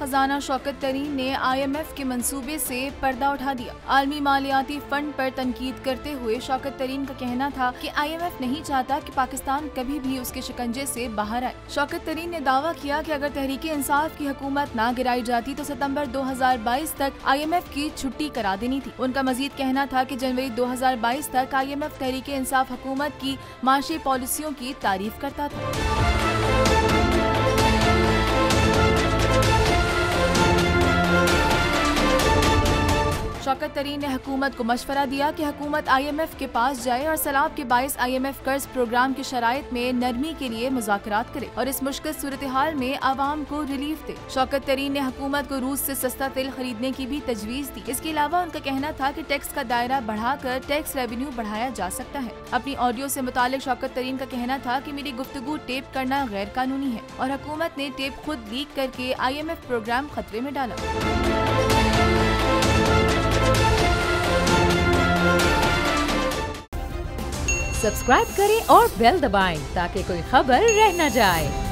खजाना शौकत तरीन ने IMF के मंसूबे से पर्दा उठा दिया। आलमी मालियाती फंड पर तनकीद करते हुए शौकत तरीन का कहना था कि IMF नहीं चाहता कि पाकिस्तान कभी भी उसके शिकंजे से बाहर आए। शौकत तरीन ने दावा किया कि अगर तहरीक इंसाफ की हुकूमत ना गिराई जाती तो सितंबर 2022 तक IMF की छुट्टी करा देनी थी। उनका मजीद कहना था कि जनवरी 2022 तक IMF तहरीक इंसाफ हुकूमत की माशी पॉलिसियों की तारीफ करता था। शौकत तरीन ने हुकूमत को मशवरा दिया कि हुकूमत IMF के पास जाए और सैलाब के बाइस IMF कर्ज प्रोग्राम की शराइत में नरमी के लिए मुज़ाकरात करे और इस मुश्किल सूरत हाल में आवाम को रिलीफ दे। शौकत तरीन ने हुकूमत को रूस से सस्ता तेल खरीदने की भी तजवीज़ दी। इसके अलावा उनका कहना था कि टैक्स का दायरा बढ़ाकर टैक्स रेवेन्यू बढ़ाया जा सकता है। अपनी ऑडियो से मुतालिक शौकत तरीन का कहना था कि मेरी गुफ्तगू टेप करना गैर कानूनी है और हुकूमत ने टेप खुद लीक करके IMF प्रोग्राम खतरे में डाला। सब्सक्राइब करें और बेल दबाएं ताकि कोई खबर रह न जाए।